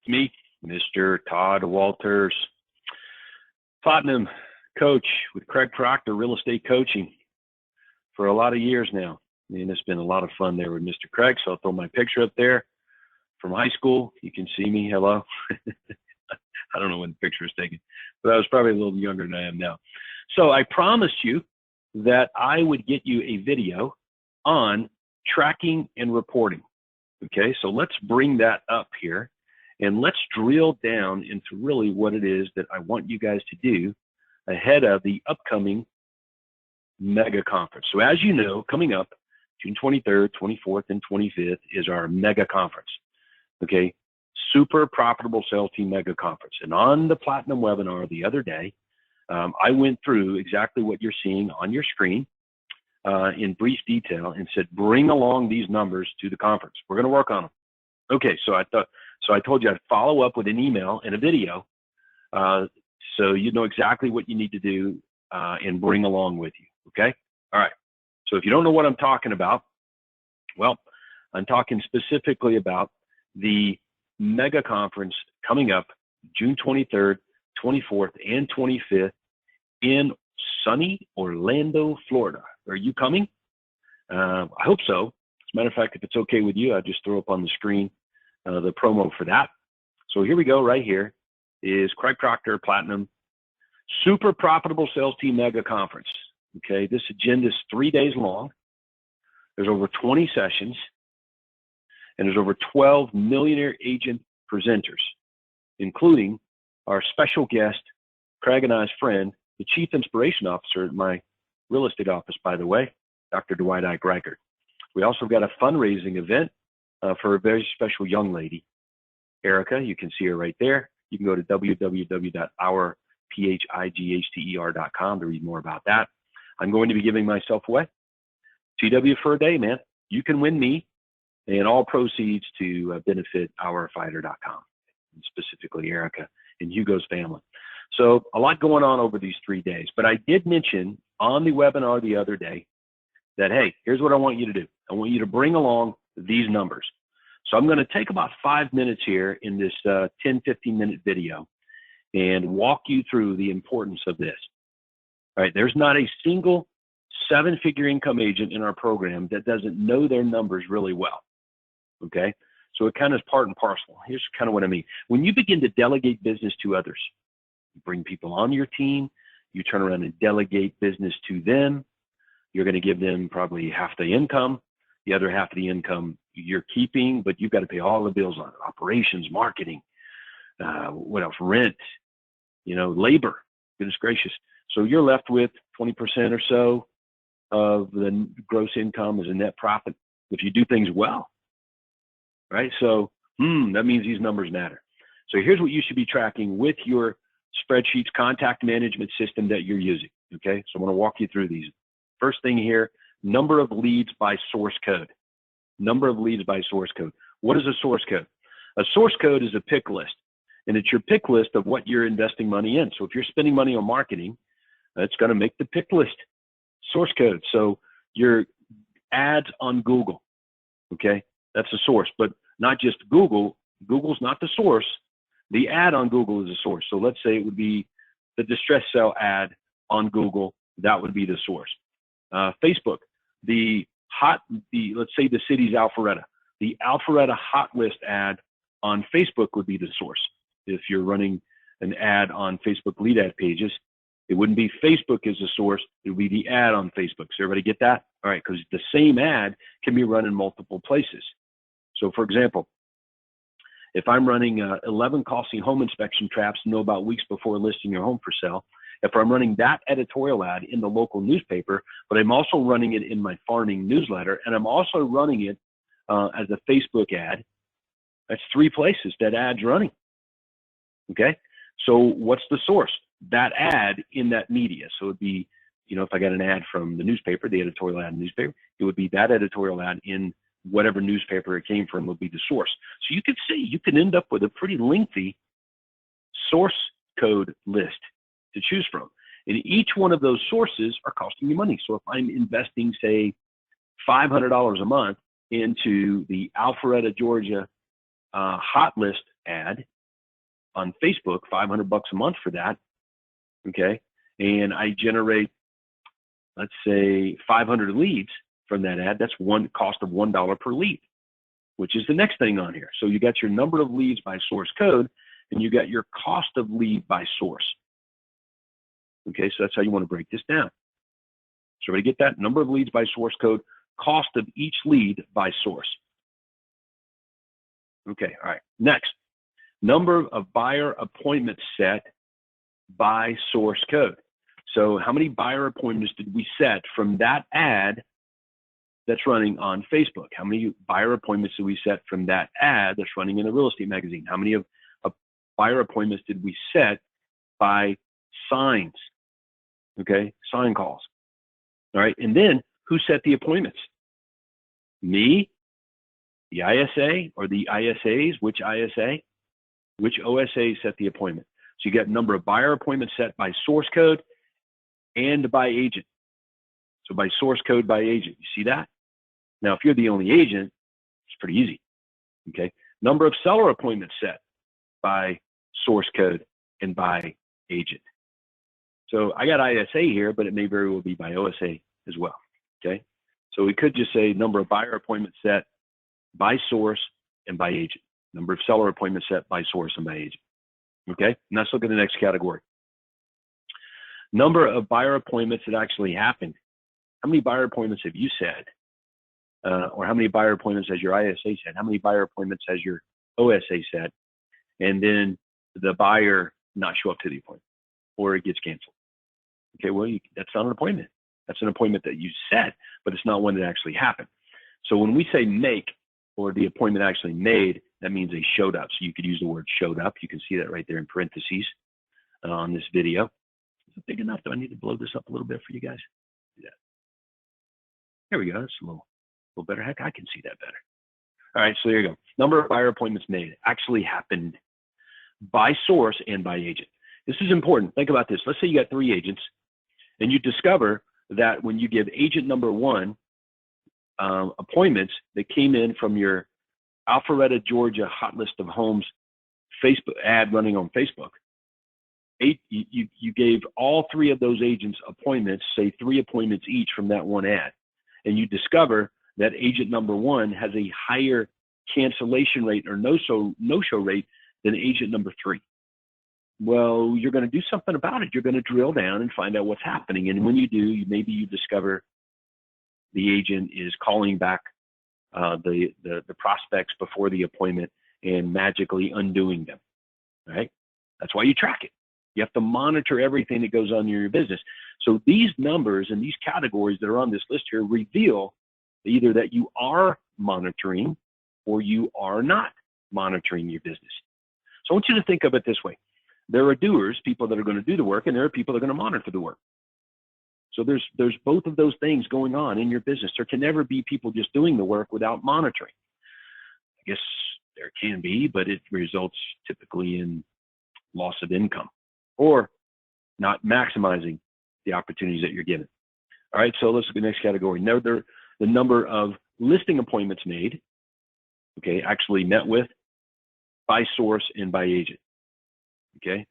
Me, Mr. Todd Walters, Platinum coach with Craig Proctor Real Estate Coaching for a lot of years now. And it's been a lot of fun there with Mr. Craig. So I'll throw my picture up there from high school. You can see me. Hello. I don't know when the picture was taken, but I was probably a little younger than I am now. So I promised you that I would get you a video on tracking and reporting. Okay, so let's bring that up here and let's drill down into really what it is that I want you guys to do ahead of the upcoming mega conference. So as you know, coming up June 23rd, 24th, and 25th is our mega conference. Okay, super profitable sales team mega conference. And on the Platinum webinar the other day, I went through exactly what you're seeing on your screen in brief detail and said, bring along these numbers to the conference. We're going to work on them. Okay, so I told you I'd follow up with an email and a video so you know exactly what you need to do and bring along with you. Okay, all right. So if you don't know what I'm talking about, well, I'm talking specifically about the mega conference coming up June 23rd, 24th, and 25th in sunny Orlando, Florida. Are you coming? I hope so. As a matter of fact, if it's okay with you, I'll just throw up on the screen the promo for that. So here we go. Right here is Craig Proctor Platinum Super Profitable Sales Team Mega Conference. Okay, this agenda is 3 days long. There's over 20 sessions, and there's over 12 millionaire agent presenters, including our special guest, Craig and I's friend, the Chief Inspiration Officer at my real estate office, by the way, Dr. Dwight Ike Reichert. We also got a fundraising event for a very special young lady, Erica. You can see her right there. You can go to www.ourphightер.com to read more about that. I'm going to be giving myself away. TW for a day, man. You can win me, and all proceeds to benefit ourfighter.com, and specifically Erica and Hugo's family. So a lot going on over these 3 days. But I did mention on the webinar the other day that, hey, here's what I want you to do. I want you to bring along these numbers. So I'm going to take about 5 minutes here in this 10, 15-minute video and walk you through the importance of this. All right, there's not a single seven-figure income agent in our program that doesn't know their numbers really well. Okay, so it kind of is part and parcel. Here's kind of what I mean. When you begin to delegate business to others, you bring people on your team, you turn around and delegate business to them, you're going to give them probably half the income. The other half of the income you're keeping, but you've got to pay all the bills on it. Operations, marketing, what else? Rent, labor, goodness gracious. So you're left with 20% or so of the gross income as a net profit if you do things well, right? So that means these numbers matter. So here's what you should be tracking with your spreadsheets contact management system that you're using, okay? So I'm going to walk you through these. First thing here, number of leads by source code. Number of leads by source code. What is a source code? A source code is a pick list, and it's your pick list of what you're investing money in. So if you're spending money on marketing, it's going to make the pick list source code. So your ads on Google, okay, that's a source, but not just Google. Google's not the source. The ad on Google is a source. So let's say it would be the distress sale ad on Google. That would be the source. Facebook, let's say the city's Alpharetta. The Alpharetta hot list ad on Facebook would be the source. If you're running an ad on Facebook lead ad pages, it wouldn't be Facebook as a source. It would be the ad on Facebook. So everybody get that? All right, because the same ad can be run in multiple places. So for example, if I'm running 11 costly home inspection traps to know about weeks before listing your home for sale, if I'm running that editorial ad in the local newspaper, but I'm also running it in my farming newsletter, and I'm also running it as a Facebook ad, that's 3 places that ad's running. Okay, so what's the source? That ad in that media. So it'd be, if I got an ad from the newspaper, the editorial ad in the newspaper, it would be that editorial ad in whatever newspaper it came from would be the source. So you could see, you can end up with a pretty lengthy source code list to choose from. And each one of those sources are costing you money. So if I'm investing, say, $500 a month into the Alpharetta, Georgia hot list ad, on Facebook, $500 a month for that, okay, and I generate, let's say, 500 leads from that ad, that's one cost of $1 per lead, which is the next thing on here. So you got your number of leads by source code, and you got your cost of lead by source. Okay, so that's how you want to break this down. So everybody get that? Number of leads by source code, cost of each lead by source. Okay, all right. Next, number of buyer appointments set by source code. So how many buyer appointments did we set from that ad that's running on Facebook? How many buyer appointments did we set from that ad that's running in the real estate magazine? How many of buyer appointments did we set by signs? Okay, sign calls. All right, and then who set the appointments? Me, the ISA, or the ISAs? Which ISA? Which OSA set the appointment? So you get number of buyer appointments set by source code and by agent. So by source code, by agent. You see that? Now, if you're the only agent, it's pretty easy. Okay, number of seller appointments set by source code and by agent. So I got ISA here, but it may very well be by OSA as well. Okay, so we could just say number of buyer appointments set by source and by agent. Number of seller appointments set by source and by agent. Okay, and let's look at the next category. Number of buyer appointments that actually happened. How many buyer appointments have you set? Or how many buyer appointments has your ISA set? How many buyer appointments has your OSA set? And then the buyer not show up to the appointment, or it gets canceled. Okay, well, that's not an appointment. That's an appointment that you set, but it's not one that actually happened. So when we say make, or the appointment actually made, that means they showed up. So you could use the word showed up. You can see that right there in parentheses on this video. Is it big enough? Do I need to blow this up a little bit for you guys? Yeah. There we go. That's a little better. Heck, I can see that better. All right, so there you go. Number of buyer appointments made actually happened by source and by agent. This is important. Think about this. Let's say you got 3 agents, and you discover that when you give agent number 1 appointments that came in from your Alpharetta, Georgia hot list of homes Facebook ad running on Facebook, you gave all 3 of those agents appointments, say 3 appointments each from that one ad, and you discover that agent number 1 has a higher cancellation rate or no-show rate than agent number 3. Well, you're going to do something about it. You're going to drill down and find out what's happening. And when you do, maybe you discover the agent is calling back the prospects before the appointment and magically undoing them, right? That's why you track it. You have to monitor everything that goes on in your business. So these numbers and these categories that are on this list here reveal either that you are monitoring or you are not monitoring your business. So I want you to think of it this way. There are doers, people that are going to do the work, and there are people that are going to monitor the work. So there's both of those things going on in your business. There can never be people just doing the work without monitoring. I guess there can be, but it results typically in loss of income or not maximizing the opportunities that you're given. All right, so let's look at the next category. Now, the number of listing appointments made, okay, actually met with by source and by agent. Okay,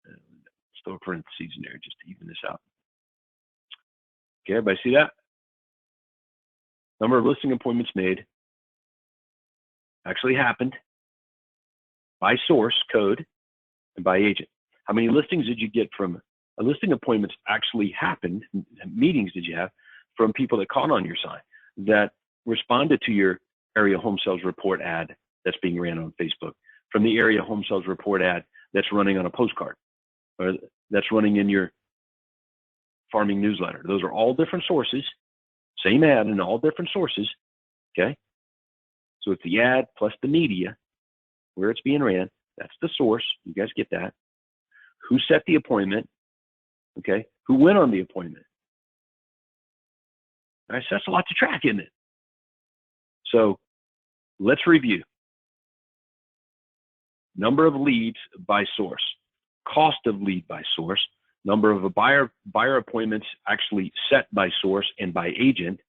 let's throw a parentheses in there just to even this out. Okay, everybody see that? Number of listing appointments made actually happened by source code and by agent. How many listings did you get from a listing appointments actually happened? Meetings did you have from people that caught on your sign, that responded to your area home sales report ad that's being ran on Facebook, from the area home sales report ad that's running on a postcard, or that's running in your farming newsletter? Those are all different sources, same ad and all different sources, okay? So it's the ad plus the media, where it's being ran. That's the source. You guys get that. Who set the appointment, okay? Who went on the appointment? All right, so that's a lot to track, isn't it? So let's review. Number of leads by source, cost of lead by source, number of buyer appointments actually set by source and by agent,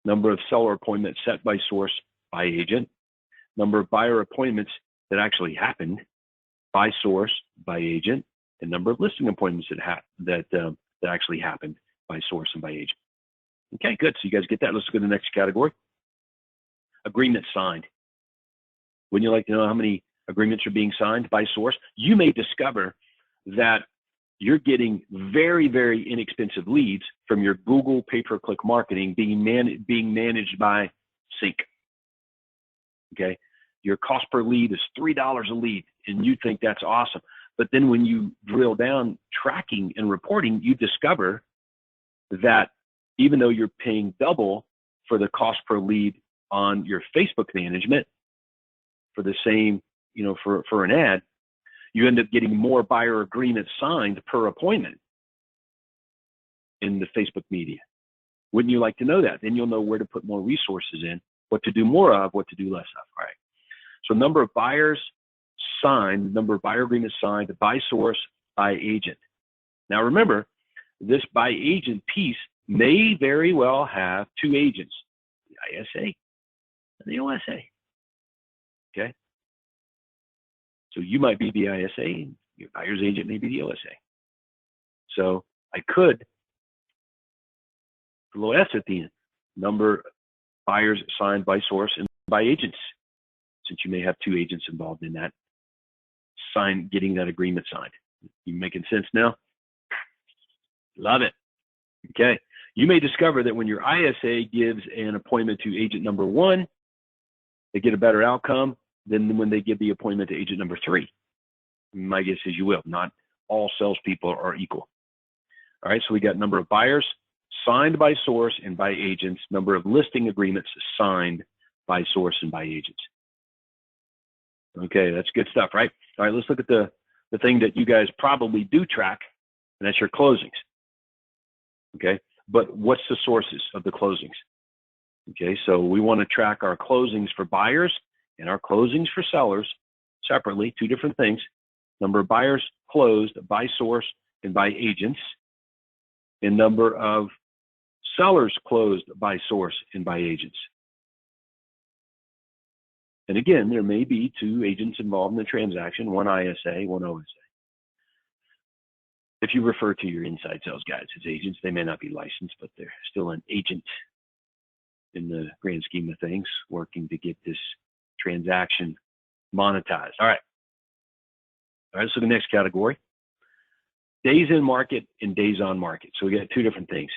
number of seller appointments set by source by agent, number of buyer appointments that actually happened, by source, by agent, and number of listing appointments that actually happened by source and by agent. Okay, good. So you guys get that. Let's go to the next category. Agreements signed. Wouldn't you like to know how many agreements are being signed by source? You may discover that you're getting very, very inexpensive leads from your Google pay-per-click marketing being managed by Sync. Okay, your cost per lead is $3 a lead, and you think that's awesome. But then when you drill down tracking and reporting, you discover that even though you're paying double for the cost per lead on your Facebook management for the same, for an ad, you end up getting more buyer agreements signed per appointment in the Facebook media. Wouldn't you like to know that? Then you'll know where to put more resources in, what to do more of, what to do less of. All right. So number of buyers signed, number of buyer agreements signed by source, by agent. Now remember, this by agent piece may very well have two agents, the ISA and the OSA. Okay. So you might be the ISA, and your buyer's agent may be the OSA. So I could, below S at the end, number buyers signed by source and by agents, since you may have two agents involved in that, getting that agreement signed. You making sense now? Love it. Okay. You may discover that when your ISA gives an appointment to agent number 1, they get a better outcome than when they give the appointment to agent number 3. My guess is you will. Not all salespeople are equal. All right, so we got number of buyers signed by source and by agents, number of listing agreements signed by source and by agents. Okay, that's good stuff, right? All right, let's look at the thing that you guys probably do track, and that's your closings. Okay, but what's the sources of the closings? Okay, so we want to track our closings for buyers and our closings for sellers separately, two different things. Number of buyers closed by source and by agents, and number of sellers closed by source and by agents. And again, there may be two agents involved in the transaction, one ISA, one OSA. If you refer to your inside sales guys as agents, they may not be licensed, but they're still an agent in the grand scheme of things, working to get this transaction monetized. All right, let's look at the next category. Days in market and days on market. So we got two different things.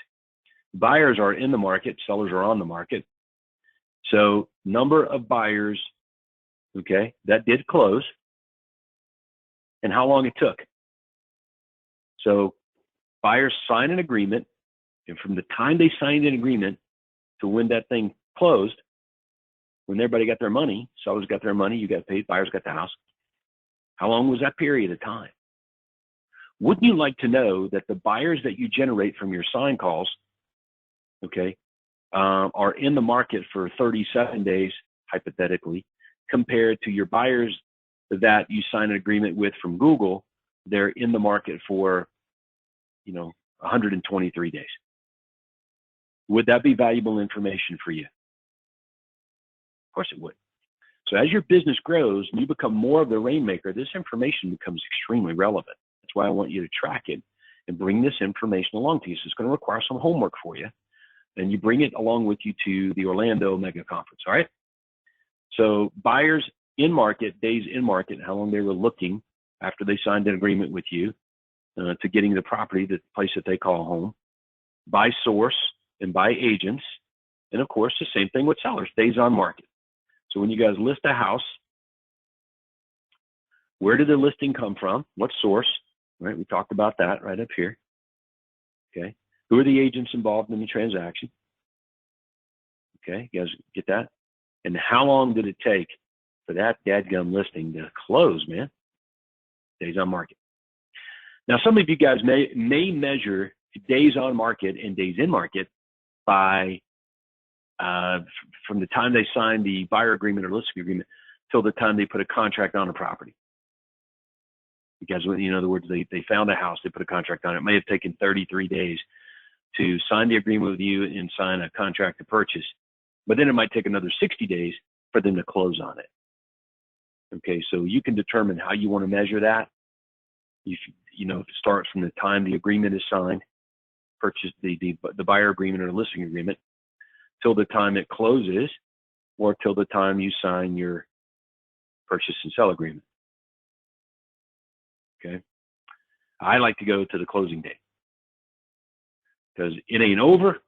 Buyers are in the market, sellers are on the market. So number of buyers, okay, that did close, and how long it took. So buyers sign an agreement, and from the time they signed an agreement to when that thing closed, when everybody got their money, sellers got their money, you got paid, buyers got the house. How long was that period of time? Wouldn't you like to know that the buyers that you generate from your sign calls, okay, are in the market for 37 days, hypothetically, compared to your buyers that you sign an agreement with from Google, they're in the market for, 123 days. Would that be valuable information for you? Of course it would. So as your business grows and you become more of the rainmaker, this information becomes extremely relevant. That's why I want you to track it and bring this information along to you. So it's going to require some homework for you. And you bring it along with you to the Orlando Mega Conference, all right? So buyers in market, days in market, how long they were looking after they signed an agreement with you to getting the property, the place that they call home, by source and by agents. And of course, the same thing with sellers, days on market. So when you guys list a house, where did the listing come from? What source? Right, we talked about that right up here. Okay, who are the agents involved in the transaction? Okay, you guys get that? And how long did it take for that dadgum listing to close, man? Days on market. Now, some of you guys may measure days on market and days in market by from the time they sign the buyer agreement or listing agreement till the time they put a contract on a property. Because, in other words, they found a house, they put a contract on it. It may have taken 33 days to sign the agreement with you and sign a contract to purchase. But then it might take another 60 days for them to close on it. Okay, so you can determine how you want to measure that. If it starts from the time the agreement is signed, purchase the buyer agreement or listing agreement, till the time it closes, or till the time you sign your purchase and sell agreement. Okay, I like to go to the closing date because it ain't over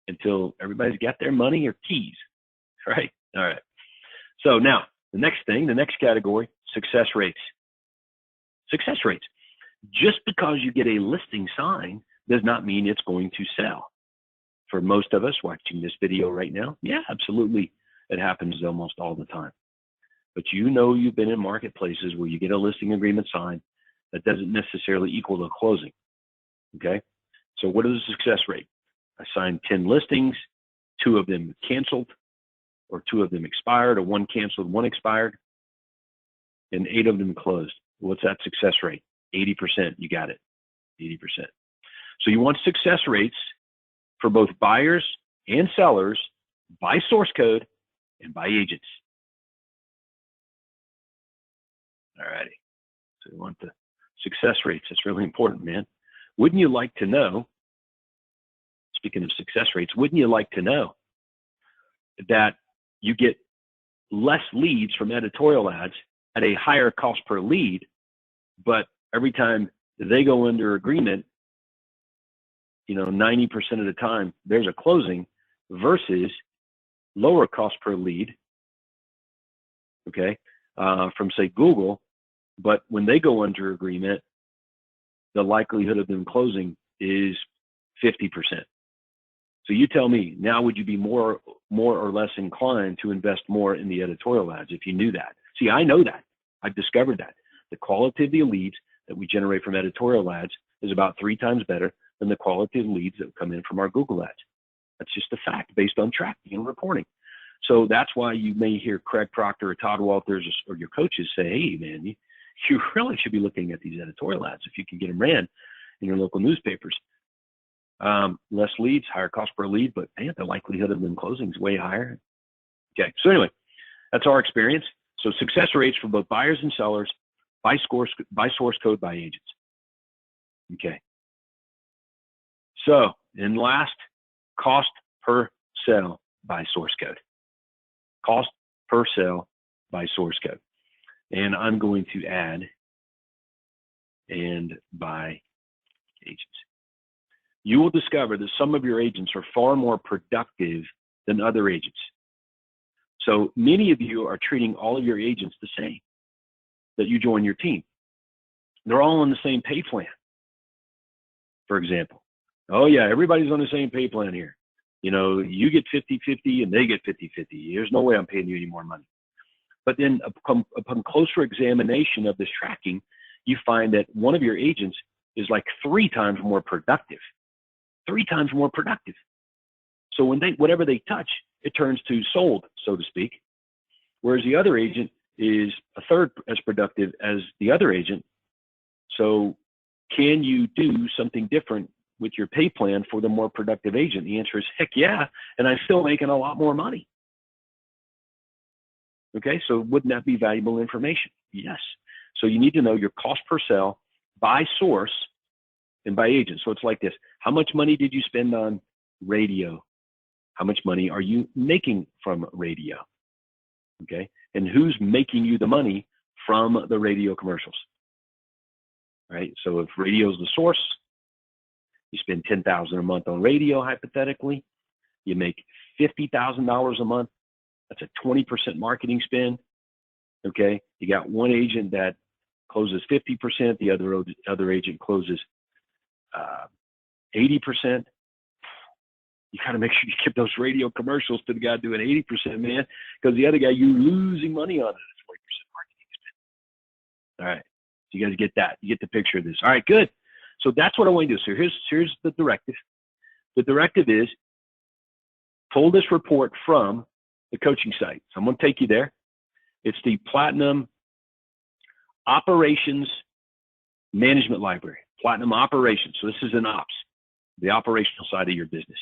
until everybody's got their money or keys, right? All right. So now the next category, success rates. Success rates. Just because you get a listing signed does not mean it's going to sell. For most of us watching this video right now, yeah, absolutely. It happens almost all the time. But you've been in marketplaces where you get a listing agreement signed that doesn't necessarily equal the closing. Okay. So what is the success rate? I signed 10 listings, 2 of them canceled, or 2 of them expired, or 1 canceled, 1 expired, and 8 of them closed. What's that success rate? 80%. You got it. 80%. So you want success rates for both buyers and sellers by source code and by agents. All righty. So you want the success rates. That's really important, man. Wouldn't you like to know, speaking of success rates, wouldn't you like to know that you get less leads from editorial ads at a higher cost per lead, but every time they go under agreement, 90% of the time there's a closing, versus lower cost per lead, okay, from say Google, but when they go under agreement, the likelihood of them closing is 50%. So you tell me, now would you be more or less inclined to invest more in the editorial ads if you knew that? See, I know that. I've discovered that. The quality of the leads that we generate from editorial ads is about 3 times better than the quality of leads that come in from our Google ads. That's just a fact based on tracking and reporting. So that's why you may hear Craig Proctor or Todd Walters or your coaches say, hey, man, you really should be looking at these editorial ads if you can get them ran in your local newspapers. Less leads, higher cost per lead, but man, the likelihood of them closing is way higher. Okay, so anyway, that's our experience. So success rates for both buyers and sellers by source code, by agents. Okay. So, and last, cost per sale by source code. Cost per sale by source code. And I'm going to add and by agents. You will discover that some of your agents are far more productive than other agents. So many of you are treating all of your agents the same that you join your team. They're all on the same pay plan, for example. Oh yeah, everybody's on the same pay plan here. You get 50-50 and they get 50-50. There's no way I'm paying you any more money. But then upon closer examination of this tracking, you find that one of your agents is like 3 times more productive. 3 times more productive. So whatever they touch, it turns to sold, so to speak. Whereas the other agent is a third as productive as the other agent. So can you do something different with your pay plan for the more productive agent? The answer is heck yeah, and I'm still making a lot more money. Okay, so wouldn't that be valuable information? Yes. So you need to know your cost per sale by source and by agent. So it's like this. How much money did you spend on radio? How much money are you making from radio? Okay, and who's making you the money from the radio commercials? Right, so if radio is the source, you spend $10,000 a month on radio, hypothetically. You make $50,000 a month. That's a 20% marketing spend. Okay, you got one agent that closes 50%. The other agent closes 80%. You got to make sure you give those radio commercials to the guy doing 80%, man, because the other guy, you're losing money on it. It's 40% marketing spend. All right, so you guys get that. You get the picture of this. All right, good. So that's what I want to do. So here's the directive. The directive is pull this report from the coaching site. So I'm going to take you there. It's the Platinum Operations Management Library. Platinum Operations. So this is an ops, the operational side of your business.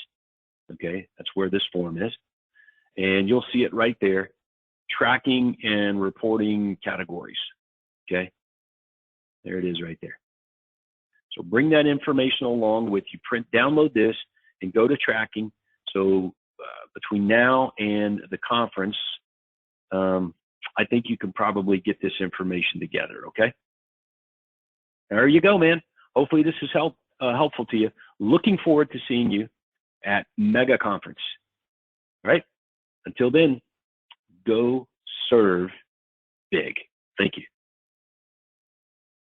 Okay, that's where this form is. And you'll see it right there tracking and reporting categories. Okay. There it is right there. So bring that information along with you. Download this and go to tracking. So between now and the conference, I think you can probably get this information together. Okay. There you go, man. Hopefully this is helpful to you. Looking forward to seeing you at Mega Conference. All right. Until then, go serve big. Thank you.